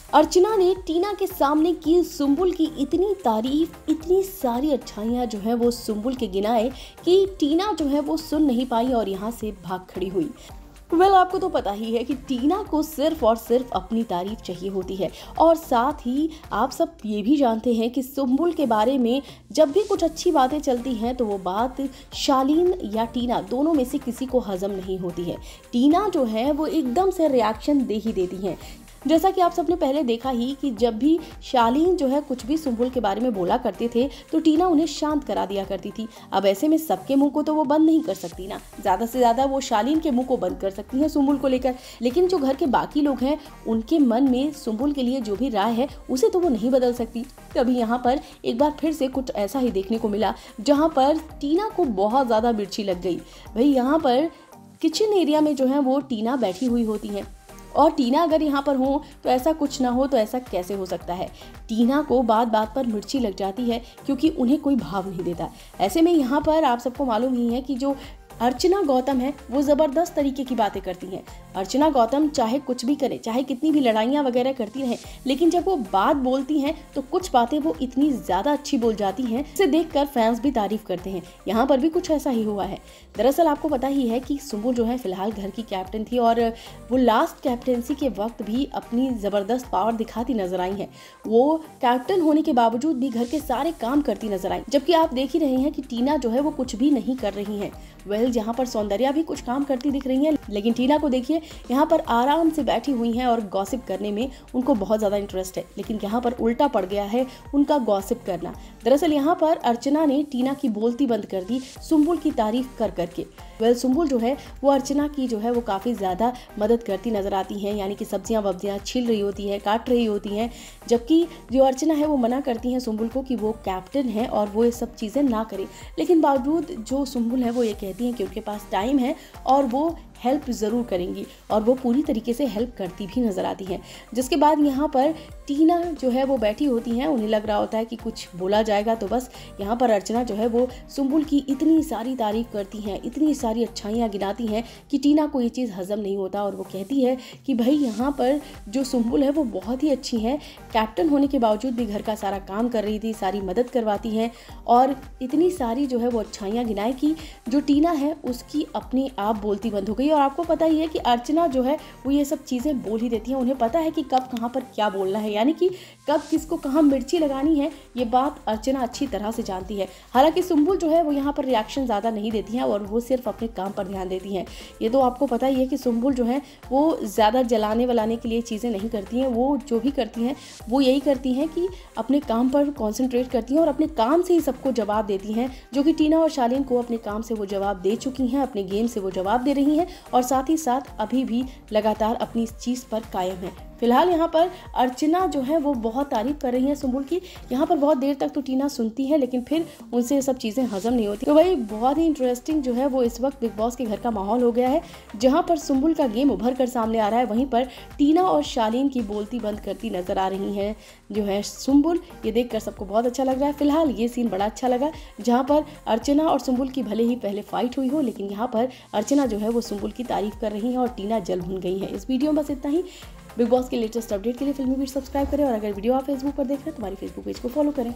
अर्चना ने टीना के सामने की सुम्बुल की इतनी तारीफ, इतनी सारी अच्छाइयाँ जो है वो सुम्बुल के गिनाए कि टीना जो है वो सुन नहीं पाई और यहाँ से भाग खड़ी हुई। आपको तो पता ही है कि टीना को सिर्फ और सिर्फ अपनी तारीफ चाहिए होती है और साथ ही आप सब ये भी जानते हैं कि सुम्बुल के बारे में जब भी कुछ अच्छी बातें चलती हैं तो वो बात शालीन या टीना दोनों में से किसी को हजम नहीं होती है। टीना जो है वो एकदम से रिएक्शन दे ही देती हैं। जैसा कि आप सबने पहले देखा ही कि जब भी शालीन जो है कुछ भी सुम्बुल के बारे में बोला करते थे तो टीना उन्हें शांत करा दिया करती थी। अब ऐसे में सबके मुंह को तो वो बंद नहीं कर सकती ना, ज़्यादा से ज़्यादा वो शालीन के मुंह को बंद कर सकती हैं सुम्बुल को लेकर, लेकिन जो घर के बाकी लोग हैं उनके मन में सुम्बुल के लिए जो भी राय है उसे तो वो नहीं बदल सकती। तभी यहाँ पर एक बार फिर से कुछ ऐसा ही देखने को मिला जहाँ पर टीना को बहुत ज़्यादा मिर्ची लग गई। भाई यहाँ पर किचन एरिया में जो है वो टीना बैठी हुई होती हैं और टीना अगर यहाँ पर हो तो ऐसा कुछ ना हो तो ऐसा कैसे हो सकता है। टीना को बात बात पर मिर्ची लग जाती है क्योंकि उन्हें कोई भाव नहीं देता। ऐसे में यहाँ पर आप सबको मालूम ही है कि जो अर्चना गौतम है वो ज़बरदस्त तरीके की बातें करती हैं। अर्चना गौतम चाहे कुछ भी करे, चाहे कितनी भी लड़ाइयाँ वगैरह करती रहें, लेकिन जब वो बात बोलती हैं तो कुछ बातें वो इतनी ज़्यादा अच्छी बोल जाती हैं जिसे देखकर फैंस भी तारीफ करते हैं। यहाँ पर भी कुछ ऐसा ही हुआ है। दरअसल आपको पता ही है कि सुम्बुल जो है फिलहाल घर की कैप्टन थी और वो लास्ट कैप्टनसी के वक्त भी अपनी ज़बरदस्त पावर दिखाती नजर आई है। वो कैप्टन होने के बावजूद भी घर के सारे काम करती नजर आई, जबकि आप देख ही रहे हैं कि टीना जो है वो कुछ भी नहीं कर रही है। जहाँ पर सौंदर्या भी कुछ काम करती दिख रही हैं, लेकिन टीना को देखिए यहाँ पर आराम से बैठी हुई हैं और गॉसिप करने में उनको बहुत ज़्यादा इंटरेस्ट है, लेकिन यहाँ पर उल्टा पड़ गया है उनका गॉसिप करना। दरअसल यहाँ पर अर्चना ने टीना की बोलती बंद कर दी सुम्बुल की तारीफ कर करके। सुम्बुल जो है वो अर्चना की जो है वो काफ़ी ज़्यादा मदद करती नजर आती हैं, यानी कि सब्जियां वब्जियां छील रही होती हैं, काट रही होती हैं, जबकि जो अर्चना है वो मना करती हैं सुम्बुल को कि वो कैप्टन है और वो ये सब चीज़ें ना करे। लेकिन बावजूद जो सुम्बुल है वो ये कहती हैं कि उनके पास टाइम है और वो हेल्प ज़रूर करेंगी और वो पूरी तरीके से हेल्प करती भी नज़र आती हैं। जिसके बाद यहाँ पर टीना जो है वो बैठी होती हैं, उन्हें लग रहा होता है कि कुछ बोला जाएगा तो बस यहाँ पर अर्चना जो है वो सुम्बुल की इतनी सारी तारीफ करती हैं, इतनी सारी अच्छाइयाँ गिनाती हैं कि टीना को ये चीज़ हजम नहीं होता और वो कहती है कि भाई यहाँ पर जो सुम्बुल है वो बहुत ही अच्छी है, कैप्टन होने के बावजूद भी घर का सारा काम कर रही थी, सारी मदद करवाती हैं और इतनी सारी जो है वो अच्छाइयाँ गिनाई कि जो टीना है उसकी अपने आप बोलती बंद हो गई। और आपको पता ही है कि अर्चना जो है वो ये सब चीज़ें बोल ही देती हैं, उन्हें पता है कि कब कहाँ पर क्या बोलना है, यानी कि कब किसको कहाँ मिर्ची लगानी है, ये बात अर्चना अच्छी तरह से जानती है। हालांकि सुम्बुल जो है वो यहाँ पर रिएक्शन ज़्यादा नहीं देती हैं और वो सिर्फ अपने काम पर ध्यान देती हैं। ये तो आपको पता ही है कि सुम्बुल जो है वो ज़्यादा जलाने वलाने के लिए चीज़ें नहीं करती हैं, वो जो भी करती हैं वो यही करती हैं कि अपने काम पर कॉन्सेंट्रेट करती हैं और अपने काम से ही सबको जवाब देती हैं, जो कि टीना और शालीन को अपने काम से वो जवाब दे चुकी हैं, अपने गेम से वो जवाब दे रही हैं और साथ ही साथ अभी भी लगातार अपनी इस चीज़ पर कायम है। फिलहाल यहाँ पर अर्चना जो है वो बहुत तारीफ कर रही है सुम्बुल की। यहाँ पर बहुत देर तक तो टीना सुनती है लेकिन फिर उनसे ये सब चीज़ें हजम नहीं होती। तो भाई बहुत ही इंटरेस्टिंग जो है वो इस वक्त बिग बॉस के घर का माहौल हो गया है, जहाँ पर सुम्बुल का गेम उभर कर सामने आ रहा है, वहीं पर टीना और शालीन की बोलती बंद करती नजर आ रही है जो है सुम्बुल। ये देखकर सबको बहुत अच्छा लग रहा है। फिलहाल ये सीन बड़ा अच्छा लगा जहाँ पर अर्चना और सुम्बुल की भले ही पहले फाइट हुई हो, लेकिन यहाँ पर अर्चना जो है वो सुम्बुल की तारीफ कर रही है और टीना जल भुन गई है। इस वीडियो में बस इतना ही। बिग बॉस के लेटेस्ट अपडेट के लिए फिल्मी बीट सब्सक्राइब करें और अगर वीडियो आप फेसबुक पर देख रहे हैं तो हमारी फेसबुक पेज को फॉलो करें।